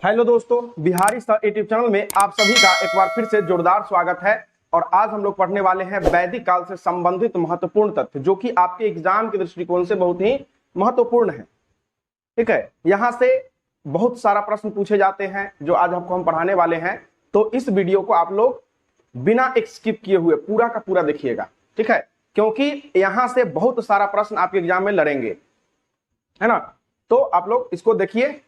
Hello दोस्तों, Bihari sir YouTube channel में आप सभी का एक बार फिर से जोरदार स्वागत है। और आज हम लोग पढ़ने वाले हैं वैदिक काल से संबंधित महत्वपूर्ण तथ्य, जो कि आपके एग्जाम के दृष्टिकोण से बहुत ही महत्वपूर्ण है। ठीक है, यहाँ से बहुत सारा प्रश्न पूछे जाते हैं जो आज आपको हम पढ़ाने वाले हैं। तो इस वीडियो को आप लोग बिना एक स्किप किए हुए पूरा का पूरा देखिएगा, ठीक है, क्योंकि यहाँ से बहुत सारा प्रश्न आपके एग्जाम में लड़ेंगे, है ना। तो आप लोग इसको देखिए।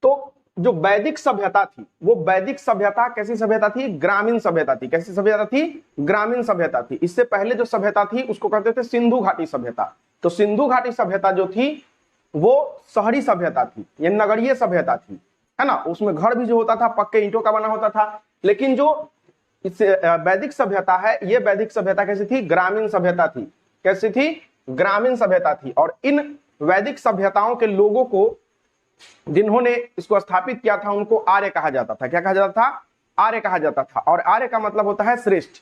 तो जो वैदिक सभ्यता थी, वो वैदिक सभ्यता कैसी सभ्यता थी? ग्रामीण सभ्यता थी। कैसी सभ्यता थी? ग्रामीण सभ्यता थी। इससे पहले जो सभ्यता थी उसको कहते थे सिंधु घाटी सभ्यता। तो सिंधु घाटी सभ्यता जो थी वो शहरी सभ्यता थी, ये नगरीय सभ्यता थी, है ना। उसमें घर भी जो होता था पक्के ईंटों का बना होता था। लेकिन जो वैदिक सभ्यता है, ये वैदिक सभ्यता कैसी थी? ग्रामीण सभ्यता थी। कैसी थी? ग्रामीण सभ्यता थी। और इन वैदिक सभ्यताओं के लोगों को, जिन्होंने इसको स्थापित किया था, उनको आर्य कहा जाता था। क्या कहा जाता था? आर्य कहा जाता था। और आर्य का मतलब होता है श्रेष्ठ।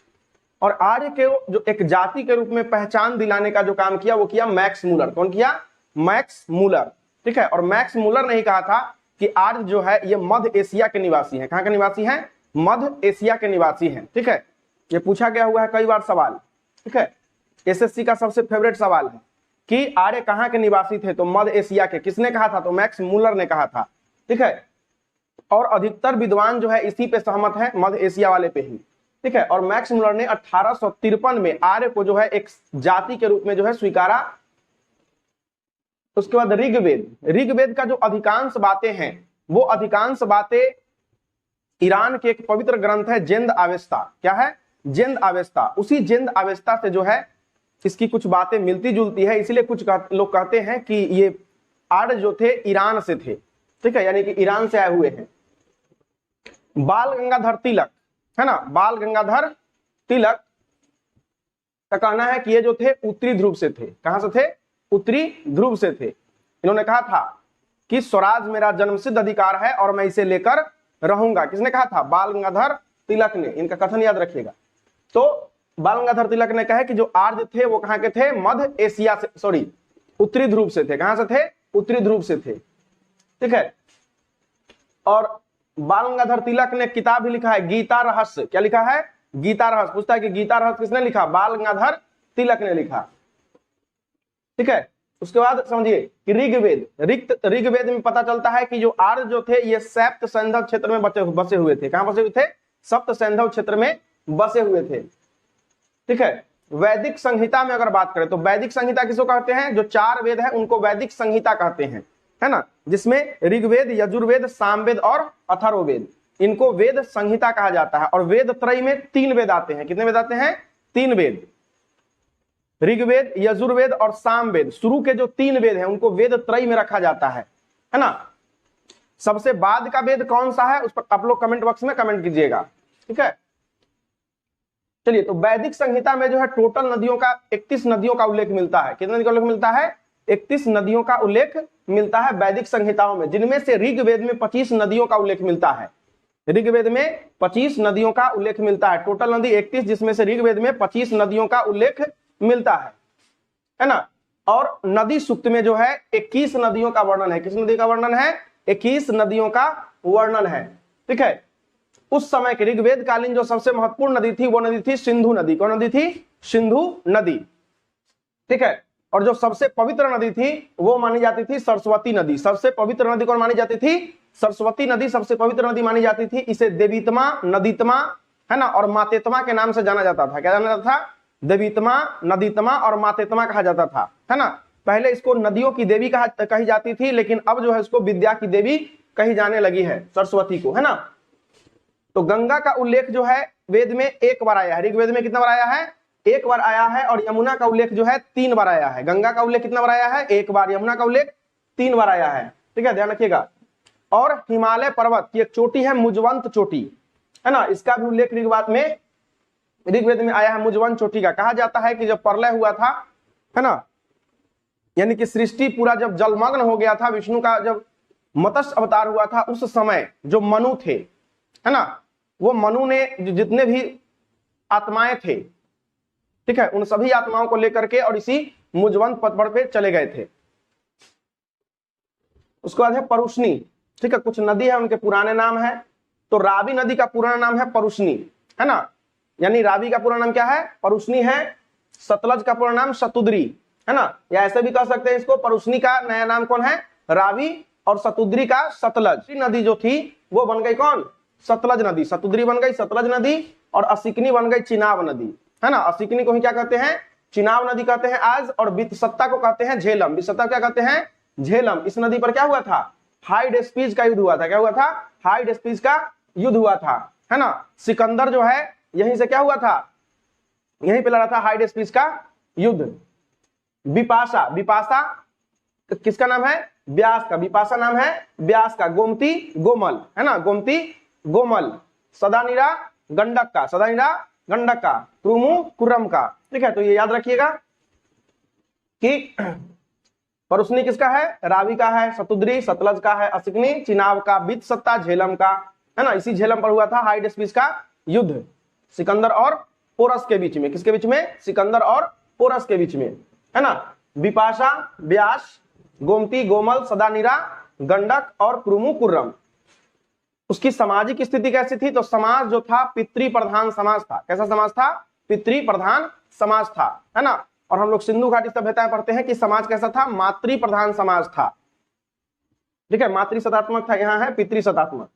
और आर्य के जो एक जाति के रूप में पहचान दिलाने का जो काम किया वो किया मैक्स मूलर। कौन किया? Max Muller. ठीक है। और मैक्स मूलर ने ही कहा था कि आर्य जो है ये मध्य एशिया के निवासी हैं। कहां के निवासी हैं? मध्य एशिया के निवासी हैं। ठीक है, ये पूछा गया हुआ है कई बार सवाल। ठीक है, एसएससी का सबसे फेवरेट सवाल है कि आर्य कहां के निवासी थे? तो मध्य एशिया के। किसने कहा था? तो मैक्स मूलर ने कहा था। ठीक है, और अधिकतर विद्वान जो है इसी पे सहमत है, मध्य एशिया वाले पे ही। ठीक है, और मैक्स मूलर ने 1853 में आर्य को जो है एक जाति के रूप में जो है स्वीकारा। उसके बाद ऋग्वेद का जो अधिकांश बातें हैं, वो अधिकांश बातें ईरान के एक पवित्र ग्रंथ है जेंद आवेस्ता। क्या है? जेंद आवेस्ता। उसी जेंद आवेस्ता से जो है इसकी कुछ बातें मिलती जुलती है। इसलिए कुछ लोग कहते हैं कि ये आर्य जो थे ईरान से थे। ठीक है, यानी कि ईरान से आए हुए हैं। बाल गंगाधर तिलक, है ना, बाल गंगाधर तिलक का कहना है कि ये जो थे उत्तरी ध्रुव से थे। कहां से थे? उत्तरी ध्रुव से थे। इन्होंने कहा था कि स्वराज मेरा जन्मसिद्ध अधिकार है और मैं इसे लेकर रहूंगा। किसने कहा था? बाल गंगाधर तिलक ने। इनका कथन याद रखिएगा। तो बाल गंगाधर तिलक ने कहा कि जो आर्य थे वो कहां के थे? मध्य एशिया से, सॉरी, उत्तरी ध्रुव से थे। कहां से थे? उत्तरी ध्रुव से थे। ठीक है, और बाल गंगाधर तिलक ने किताब भी लिखा है, गीता रहस्य। क्या लिखा है? गीता रहस्य। पूछता है कि गीता रहस्य किसने लिखा? बाल गंगाधर तिलक ने लिखा। ठीक है, उसके बाद समझिए कि ऋग्वेद में पता चलता है कि जो आर्य जो थे ये सप्त सैंधव क्षेत्र में बसे हुए थे। कहां बसे हुए थे? सप्त सैंधव क्षेत्र में बसे हुए थे। ठीक है, वैदिक संहिता में अगर बात करें तो वैदिक संहिता किसको कहते हैं? जो 4 वेद है उनको वैदिक संहिता कहते हैं, है ना, जिसमें ऋग्वेद, यजुर्वेद, सामवेद और अथर्ववेद, इनको वेद संहिता कहा जाता है। और वेद त्रय में 3 वेद आते हैं। कितने वेद आते हैं? 3 वेद, ऋग्वेद, यजुर्वेद और सामवेद। शुरू के जो 3 वेद हैं उनको वेद त्रय में रखा जाता है ना। सबसे बाद का वेद कौन सा है उस पर आप लोग कमेंट बॉक्स में कमेंट कीजिएगा। ठीक है, चलिए, तो वैदिक संहिता में जो है टोटल नदियों का 31 नदियों का उल्लेख मिलता है। कितने नदियों का उल्लेख मिलता है? 31 नदियों का उल्लेख मिलता है वैदिक संहिताओं में, जिनमें से ऋग्वेद में 25 नदियों का उल्लेख मिलता है। ऋग्वेद में 25 नदियों का उल्लेख मिलता है। टोटल नदी 31, जिसमें से ऋग्वेद में 25 नदियों का उल्लेख मिलता है ना। और नदी सूक्त में जो है 21 नदियों का वर्णन है। किस नदी का वर्णन है? 21 नदियों का वर्णन है। ठीक है, उस समय के ऋग्वेद कालीन जो सबसे महत्वपूर्ण नदी थी वो नदी थी सिंधु नदी। कौन नदी थी? सिंधु नदी। ठीक है, और जो सबसे पवित्र नदी थी वो मानी जाती थी सरस्वती नदी। सबसे पवित्र नदी कौन मानी जाती थी? सरस्वती नदी सबसे पवित्र नदी मानी जाती थी। इसे देवीतमा, नदीतमा, है ना, और मातेतमा के नाम से जाना जाता था। क्या जाना जाता था? देवीतमा, नदीतमा और मातेतमा कहा जाता था, है ना। पहले इसको नदियों की देवी कही जाती थी, लेकिन अब जो है इसको विद्या की देवी कही जाने लगी है, सरस्वती को, है ना। तो गंगा का उल्लेख जो है वेद में 1 बार आया है। ऋग्वेद में कितना बार आया है? 1 बार आया है। और यमुना का उल्लेख जो है 3 बार आया है। गंगा का उल्लेख कितना बार आया है? 1 बार। यमुना का उल्लेख 3 बार आया है। ठीक है, ध्यान रखिएगा। और हिमालय पर्वत की एक चोटी है मुजवंत चोटी, है ना, इसका भी उल्लेख ऋग्वेद में आया है। मुजवंत चोटी का कहा जाता है कि जब प्रलय हुआ था, है ना, यानी कि सृष्टि पूरा जब जलमग्न हो गया था, विष्णु का जब मत्स्य अवतार हुआ था, उस समय जो मनु थे, है ना, वो मनु ने जितने भी आत्माएं थे, ठीक है, उन सभी आत्माओं को लेकर के और इसी मुजवंत पर्वत पे चले गए थे। उसके बाद है परुष्णी, ठीक है, कुछ नदी है उनके पुराने नाम है। तो रावी नदी का पुराना नाम है परुष्णी, है ना, यानी रावी का पुराना नाम क्या है, परुष्णी है। सतलज का पुराना नाम शतुद्री, है ना, या ऐसे भी कह सकते हैं इसको, परुष्णी का नया नाम कौन है, रावी, और शतुद्री का सतलज। नदी जो थी वो बन गई कौन, सतलज नदी, शतुद्री बन गई सतलज नदी, और असिकनी बन गई चिनाब नदी, है ना। असिकनी को ही क्या कहते हैं, चिनाब नदी कहते हैं आज, और वित्सत्ता को कहते हैं झेलम। वित्सत्ता क्या कहते हैं, झेलम। इस नदी पर क्या हुआ था, हाइड स्पीच का युद्ध हुआ था। क्या हुआ था, हाइड स्पीच का युद्ध हुआ था, है ना। सिकंदर जो है यहीं से क्या हुआ था, यहीं पे लड़ा था हाइड स्पीच का युद्ध। विपाशा, विपाशा किसका नाम है, व्यास का। विपाशा नाम है व्यास का। गोमती गोमल, है ना, गोमती गोमल। सदानीरा गंडक का, सदानीरा गंडक का। क्रुमु कुर्रम का, ठीक है। तो ये याद रखिएगा कि परुष्णी किसका है, रावी का है, शतुद्री सतलज का है, असिकनी चिनाब का, वित्सत्ता झेलम का, है ना। इसी झेलम पर हुआ था हाइड स्पीच का युद्ध, सिकंदर और पोरस के बीच में। किसके बीच में, सिकंदर और पोरस के बीच में, है ना। विपाशा, व्यास, गोमती गोमल, सदानीरा गंडक और क्रुमु कुर्रम। उसकी सामाजिक स्थिति कैसी थी, तो समाज जो था पितृ प्रधान समाज था। कैसा समाज था, पितृ प्रधान समाज था, है ना। और हम लोग सिंधु घाटी सभ्यताएं पढ़ते हैं कि समाज कैसा था, मातृ प्रधान समाज था, ठीक है। मातृ सदात्मक था, यहाँ है पितृ सदात्मक।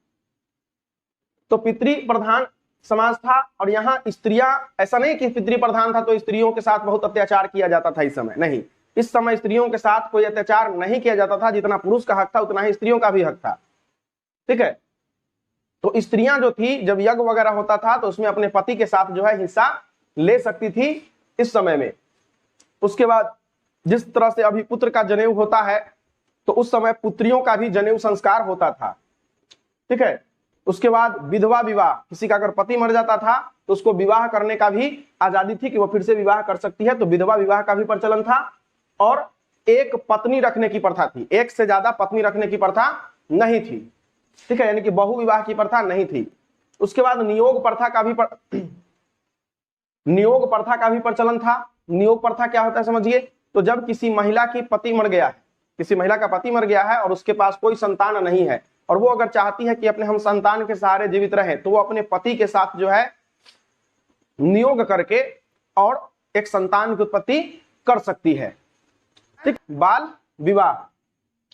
तो पितृ प्रधान समाज था, और यहाँ स्त्रियां, ऐसा नहीं कि पितृ प्रधान था तो स्त्रियों के साथ बहुत अत्याचार किया जाता था इस समय, नहीं। इस समय स्त्रियों के साथ कोई अत्याचार नहीं किया जाता था। जितना पुरुष का हक था उतना ही स्त्रियों का भी हक था, ठीक है। तो स्त्रियां जो थी, जब यज्ञ वगैरह होता था तो उसमें अपने पति के साथ जो है हिस्सा ले सकती थी इस समय में। उसके बाद जिस तरह से अभी पुत्र का जनेऊ होता है, तो उस समय पुत्रियों का भी जनेऊ संस्कार होता था, ठीक है। उसके बाद विधवा विवाह, किसी का अगर पति मर जाता था तो उसको विवाह करने का भी आजादी थी कि वो फिर से विवाह कर सकती है। तो विधवा विवाह का भी प्रचलन था। और एक पत्नी रखने की प्रथा थी, एक से ज्यादा पत्नी रखने की प्रथा नहीं थी, ठीक है, यानी कि बहु विवाह की प्रथा नहीं थी। उसके बाद नियोग प्रथा का भी नियोग प्रथा का भी प्रचलन था। नियोग प्रथा क्या होता है समझिए, तो जब किसी महिला की पति मर गया है, किसी महिला का पति मर गया है और उसके पास कोई संतान नहीं है, और वो अगर चाहती है कि अपने हम संतान के सहारे जीवित रहे, तो वो अपने पति के साथ जो है नियोग करके और एक संतान की उत्पत्ति कर सकती है, ठीक। बाल विवाह,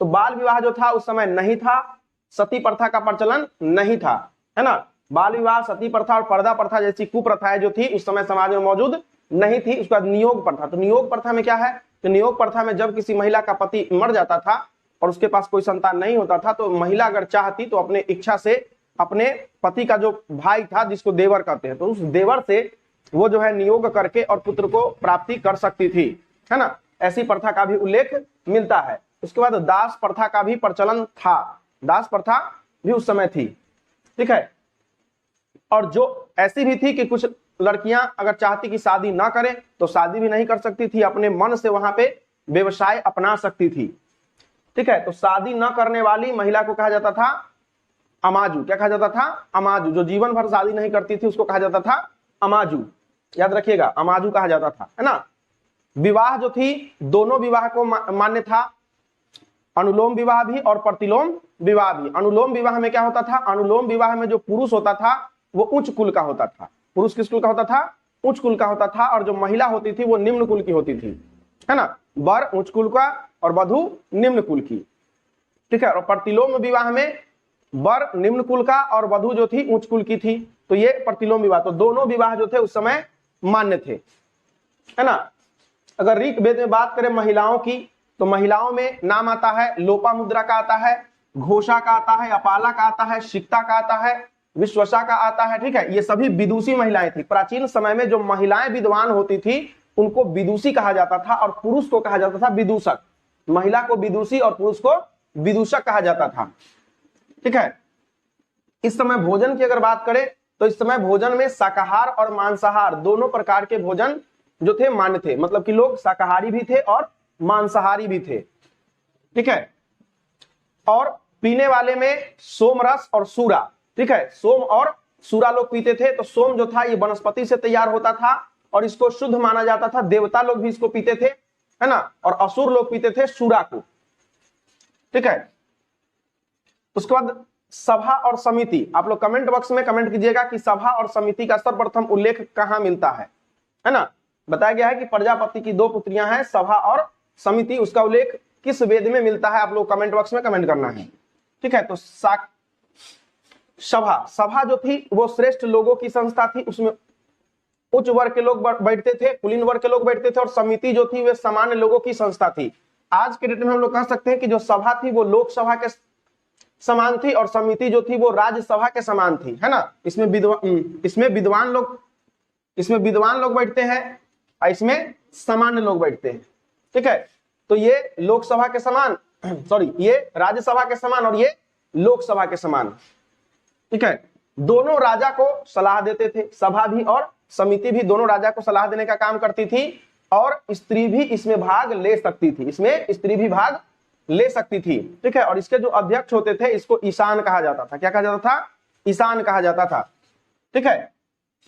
तो बाल विवाह जो था उस समय नहीं था। सती प्रथा का प्रचलन नहीं था, है ना। बाल विवाह, सती प्रथा और पर्दा प्रथा जैसी कुप्रथाएं जो थी उस समय समाज में मौजूद नहीं थी। उसके बाद नियोग प्रथा, तो नियोग प्रथा में क्या है, तो नियोग प्रथा में जब किसी महिला का पति मर जाता था और उसके पास कोई संतान नहीं होता था, तो महिला अगर चाहती तो अपने इच्छा से अपने पति का जो भाई था, जिसको देवर कहते हैं, तो उस देवर से वो जो है नियोग करके और पुत्र को प्राप्ति कर सकती थी, है ना। ऐसी प्रथा का भी उल्लेख मिलता है। उसके बाद दास प्रथा का भी प्रचलन था, दास प्रथा भी उस समय थी, ठीक है। और जो ऐसी भी थी कि कुछ लड़कियां अगर चाहती कि शादी ना करें तो शादी भी नहीं कर सकती थी, अपने मन से वहां पे व्यवसाय अपना सकती थी, ठीक है। तो शादी न करने वाली महिला को कहा जाता था अमाजू। क्या कहा जाता था, अमाजू। जो जीवन भर शादी नहीं करती थी उसको कहा जाता था अमाजू, याद रखिएगा, अमाजू कहा जाता था, है ना। विवाह जो थी, दोनों विवाह को मान्य था, अनुलोम विवाह भी और प्रतिलोम विवाह भी। अनुलोम विवाह में क्या होता था, अनुलोम विवाह में जो पुरुष होता था वो उच्च कुल का होता था। पुरुष किस कुल का होता था, उच्च कुल का होता था, और जो महिला होती थी वो निम्न कुल की होती थी, है ना। वर उच्च कुल का और वधु निम्न कुल की, ठीक है। और प्रतिलोम विवाह में वर निम्न कुल का और वधु जो थी उच्च कुल की थी। तो ये प्रतिलोम विवाह, तो दोनों विवाह जो थे उस समय मान्य थे, है ना। अगर ऋग वेद में बात करें महिलाओं की, तो महिलाओं में नाम आता है लोपामुद्रा का आता है, घोषा का आता है, अपाला का आता है, शिक्ता का आता है, विश्वसा का आता है, ठीक है। ये सभी विदुषी महिलाएं थी। प्राचीन समय में जो महिलाएं विद्वान होती थी उनको विदुषी कहा जाता था, और पुरुष को कहा जाता था विदूषक। महिला को विदुषी और पुरुष को विदूषक कहा जाता था, ठीक है। इस समय भोजन की अगर बात करें तो इस समय भोजन में शाकाहार और मांसाहार दोनों प्रकार के भोजन जो थे मान्य थे, मतलब कि लोग शाकाहारी भी थे और मांसाहारी भी थे, ठीक है। और पीने वाले में सोमरस और सूरा, ठीक है, सोम और सूरा लोग पीते थे। तो सोम जो था ये वनस्पति से तैयार होता था और इसको शुद्ध माना जाता था, देवता लोग भी इसको पीते थे, है ना। और असुर लोग पीते थे सूरा को, ठीक है। उसके बाद सभा और समिति, आप लोग कमेंट बॉक्स में कमेंट कीजिएगा कि सभा और समिति का सर्वप्रथम उल्लेख कहां मिलता है ना। बताया गया है कि प्रजापति की 2 पुत्रियां हैं, सभा और समिति, उसका उल्लेख किस वेद में मिलता है, आप लोग कमेंट बॉक्स में कमेंट करना है। ठीक है, तो सभा जो थी वो श्रेष्ठ लोगों की संस्था थी, उसमें उच्च वर्ग के लोग बैठते थे, कुलीन वर्ग के लोग बैठते थे, और समिति जो थी वे सामान्य लोगों की संस्था थी। आज के डेट में हम लोग कह सकते हैं कि जो सभा थी वो लोकसभा के समान थी और समिति जो थी वो राज्यसभा के समान थी, है ना। इसमें विद्वान लोग बैठते हैं और इसमें सामान्य लोग बैठते हैं। ठीक है, तो ये लोकसभा के समान ये राज्यसभा के समान और ये लोकसभा के समान। ठीक है, दोनों राजा को सलाह देते थे, सभा भी और समिति भी दोनों राजा को सलाह देने का काम करती थी, और स्त्री भी इसमें भाग ले सकती थी, ठीक है। और इसके जो अध्यक्ष होते थे इसको ईशान कहा जाता था। क्या कहा जाता था? ईशान कहा जाता था। ठीक है,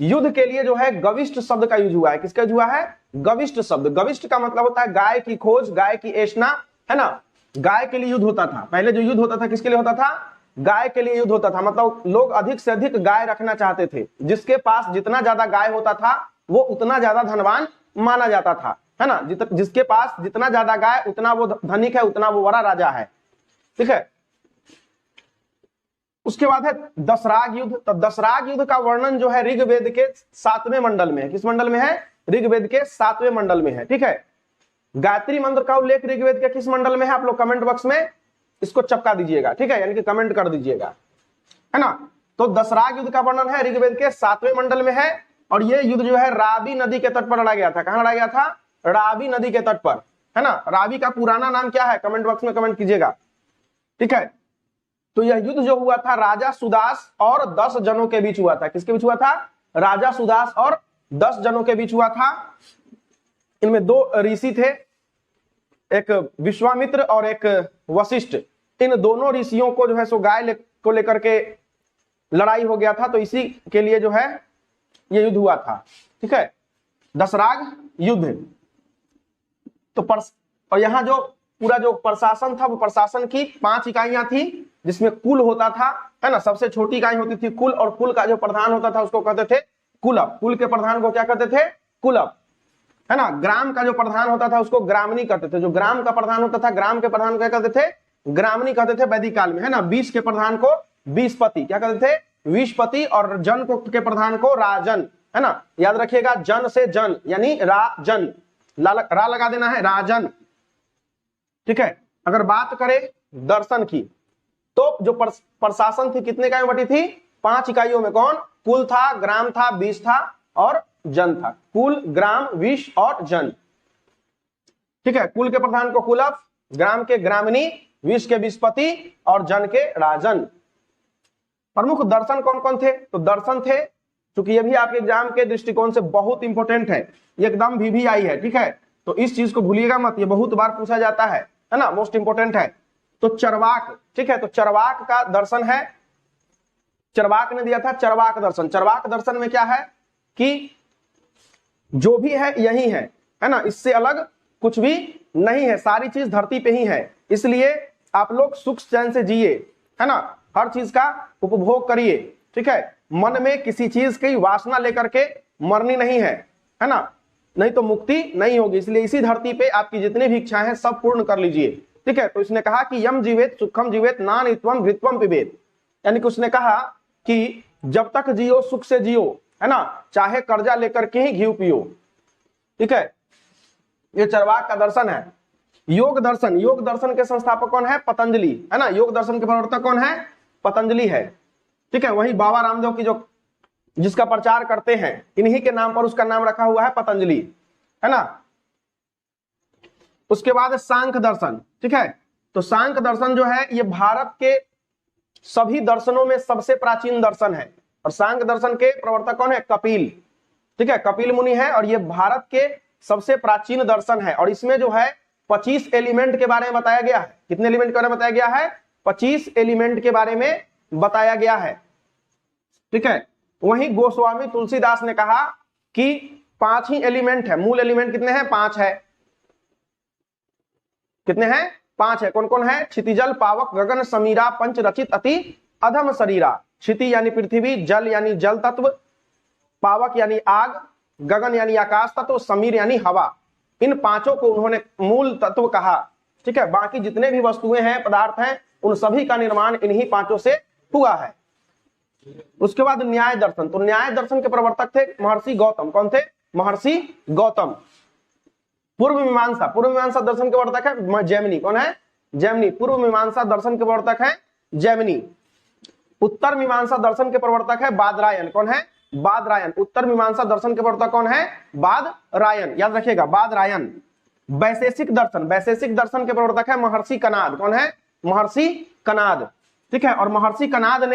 युद्ध के लिए जो है गविष्ठ शब्द का यूज हुआ है। किसका यूज हुआ है? गविष्ठ शब्द। गविष्ठ का मतलब होता है गाय की खोज, गाय की ऐष्णा, है ना। गाय के लिए युद्ध होता था। पहले जो युद्ध होता था किसके लिए होता था? गाय के लिए युद्ध होता था। मतलब लोग अधिक से अधिक गाय रखना चाहते थे। जिसके पास जितना ज्यादा गाय होता था वो उतना ज्यादा धनवान माना जाता था, है ना। जिसके पास जितना ज्यादा गाय उतना वो धनिक है, उतना वो बड़ा राजा है। ठीक है, उसके बाद है दशराग युद्ध। तो दशराग युद्ध का वर्णन जो है ऋग्वेद के 7वें मंडल में है। किस मंडल में है? ऋग्वेद के 7वें मंडल में है। ठीक है, गायत्री मंत्र का उल्लेख ऋग्वेद के किस मंडल में है? आप लोग कमेंट बॉक्स में इसको चपका दीजिएगा। ठीक है, यानी कि कमेंट कर दीजिएगा, है ना। तो दशराग युद्ध का वर्णन है ऋग्वेद के 7वें मंडल में है, और ये युद्ध जो है रावी नदी के तट पर लड़ा गया था। कहां लड़ा गया था? रावी नदी के तट पर, है ना। रावी का पुराना नाम क्या है? कमेंट बॉक्स में कमेंट कीजिएगा। ठीक है, तो यह युद्ध जो हुआ था राजा सुदास और 10 जनों के बीच हुआ था। किसके बीच हुआ था? राजा सुदास और 10 जनों के बीच हुआ था। इनमें 2 ऋषि थे, एक विश्वामित्र और एक वशिष्ठ। इन दोनों ऋषियों को जो है सो गाय को लेकर के लड़ाई हो गया था, तो इसी के लिए जो है ये युद्ध हुआ था। ठीक है, दशराग युद्ध। तो और यहाँ जो पूरा जो प्रशासन था वो प्रशासन की 5 इकाइयां थी, जिसमें कुल होता था, है ना। सबसे छोटी इकाई होती थी कुल, और कुल का जो प्रधान होता था उसको कहते थे कुलप। कुल के प्रधान को क्या कहते थे? कुलप, है ना। ग्राम का जो प्रधान होता था उसको ग्रामणी कहते थे। जो ग्राम का प्रधान होता था, ग्राम के प्रधान को क्या कहते थे? ग्रामणी कहते थे वैदिक काल में, है ना। 20 के प्रधान को 20पति क्या कहते थे? 20पति, और जन को के प्रधान को राजन, है ना। याद रखिएगा, जन से जन यानी राजन, रा लगा देना है, राजन। ठीक है, अगर बात करें दर्शन की तो जो प्रशासन थी कितने इकाइयों बटी थी? 5 इकाइयों में। कौन? कुल था, ग्राम था, 20 था और जन था। कुल, ग्राम, 20 और जन। ठीक है, कुल के प्रधान को कुलप, ग्राम के ग्रामणी, 20 के 20पति और जन के राजन। प्रमुख दर्शन कौन कौन थे? तो दर्शन थे, क्योंकि ये भी आपके एग्जाम के दृष्टिकोण से बहुत इंपॉर्टेंट है, एकदम VVI है। ठीक है, तो इस चीज को भूलिएगा मत, ये बहुत बार पूछा जाता है ना, मोस्ट इंपोर्टेंट है। तो चरवाक, ठीक है, तो चरवाक का दर्शन है, चरवाक ने दिया था चरवाक दर्शन। चरवाक दर्शन में क्या है कि जो भी है यही है ना, इससे अलग कुछ भी नहीं है, सारी चीज धरती पे ही है। इसलिए आप लोग सुख चैन से जिए, है ना, हर चीज का उपभोग करिए। ठीक है, मन में किसी चीज की वासना लेकर के मरनी नहीं है ना, नहीं तो मुक्ति नहीं होगी। इसलिए इसी धरती पे आपकी जितनी भी इच्छाएं हैं सब पूर्ण कर लीजिए। ठीक है, तो इसने कहा कि यम जीवेत सुखम जीवेत नानित्वम घृत्वम पिबेत, यानी कि उसने कहा कि जब तक जियो सुख से जियो, है ना, चाहे कर्जा लेकर के ही घी पियो। ठीक है, ये चरवाक का दर्शन है। योग दर्शन, योग दर्शन के संस्थापक कौन है? पतंजलि, है ना। योग दर्शन के प्रवर्तक कौन है? पतंजलि है। ठीक है, वही बाबा रामदेव की जो जिसका प्रचार करते हैं, इन्हीं के नाम पर उसका नाम रखा हुआ है पतंजलि, है ना। उसके बाद सांख्य दर्शन। ठीक है, तो सांख्य दर्शन जो है ये भारत के सभी दर्शनों में सबसे प्राचीन दर्शन है, और सांख्य दर्शन के प्रवर्तक कौन है? कपिल। ठीक है, कपिल मुनि है, और ये भारत के सबसे प्राचीन दर्शन है। और इसमें जो है 25 एलिमेंट के बारे में बताया गया है। कितने एलिमेंट के बारे में बताया गया है? 25 एलिमेंट के बारे में बताया गया है। ठीक है, वहीं गोस्वामी तुलसीदास ने कहा कि 5 ही एलिमेंट है, मूल एलिमेंट कितने हैं? 5 है। कितने हैं? 5 है। कौन कौन है? क्षितिजल, पावक, गगन, समीरा, पंच रचित अति अधम शरीरा। क्षिति यानी पृथ्वी, जल यानी जल तत्व, पावक यानी आग, गगन यानी आकाश तत्व, समीर यानी हवा। इन पांचों को उन्होंने मूल तत्व कहा। ठीक है, बाकी जितने भी वस्तुएं हैं, पदार्थ हैं, उन सभी का निर्माण इन्हीं पांचों से हुआ है। उसके बाद न्याय दर्शन। तो न्याय दर्शन के प्रवर्तक थे महर्षि गौतम। कौन थे? महर्षि गौतम। पूर्व मीमांसा, पूर्व मीमांसा दर्शन के प्रवर्तक है जैमिनी। कौन है? जैमिनी। पूर्व मीमांसा दर्शन के प्रवर्तक है जैमिनी। उत्तर मीमांसा दर्शन के प्रवर्तक है बादरायन। कौन है? बादरायन। उत्तर मीमांसा दर्शन के प्रवर्तक कौन है? बादरायन, याद रखिएगा, बादरायन। वैशेषिक दर्शन, वैशेषिक दर्शन के प्रवर्तक है महर्षि कनाद। कौन है? महर्षि कनाद। ठीक है, और महर्षि कनाद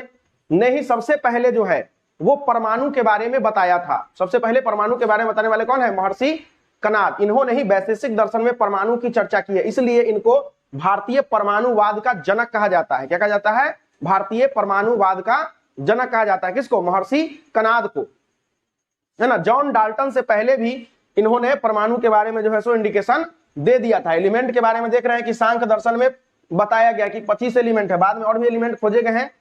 ने ही सबसे पहले जो है वो परमाणु के बारे में बताया था। सबसे पहले परमाणु के बारे में बताने वाले कौन है? महर्षि कनाद। इन्होंने ही वैशेषिक दर्शन में परमाणु की चर्चा की है, इसलिए इनको भारतीय परमाणुवाद का जनक कहा जाता है। क्या कहा जाता है? भारतीय परमाणुवाद का जनक कहा जाता है। किसको? महर्षि कनाद को, है ना। जॉन डाल्टन से पहले भी इन्होंने परमाणु के बारे में जो है सो इंडिकेशन दे दिया था। एलिमेंट के बारे में देख रहे हैं कि सांख्य दर्शन में बताया गया कि 25 एलिमेंट है, बाद में और भी एलिमेंट खोजे गए हैं।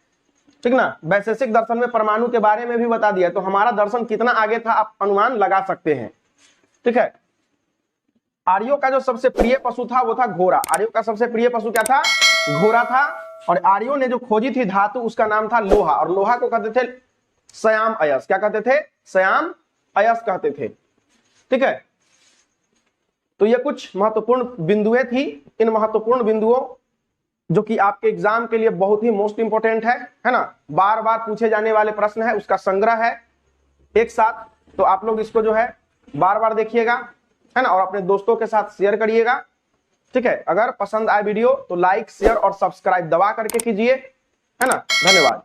ठीक ना। वैशेषिक दर्शन में परमाणु के बारे में भी बता दिया, तो हमारा दर्शन कितना आगे था आप अनुमान लगा सकते हैं। ठीक है, आर्यों का जो सबसे प्रिय पशु था वो था घोड़ा। आर्यों का सबसे प्रिय पशु क्या था? घोड़ा था। और आर्यों ने जो खोजी थी धातु, उसका नाम था लोहा, और लोहा को कहते थे श्याम अयस। क्या कहते थे? श्याम अयस कहते थे। ठीक है, तो ये कुछ महत्वपूर्ण बिंदुएं थी। इन महत्वपूर्ण बिंदुओं जो कि आपके एग्जाम के लिए बहुत ही मोस्ट इंपोर्टेंट है ना, बार बार पूछे जाने वाले प्रश्न है, उसका संग्रह है एक साथ। तो आप लोग इसको जो है बार बार देखिएगा, है ना, और अपने दोस्तों के साथ शेयर करिएगा। ठीक है, अगर पसंद आए वीडियो तो लाइक, शेयर और सब्सक्राइब दबा करके कीजिए, है ना। धन्यवाद।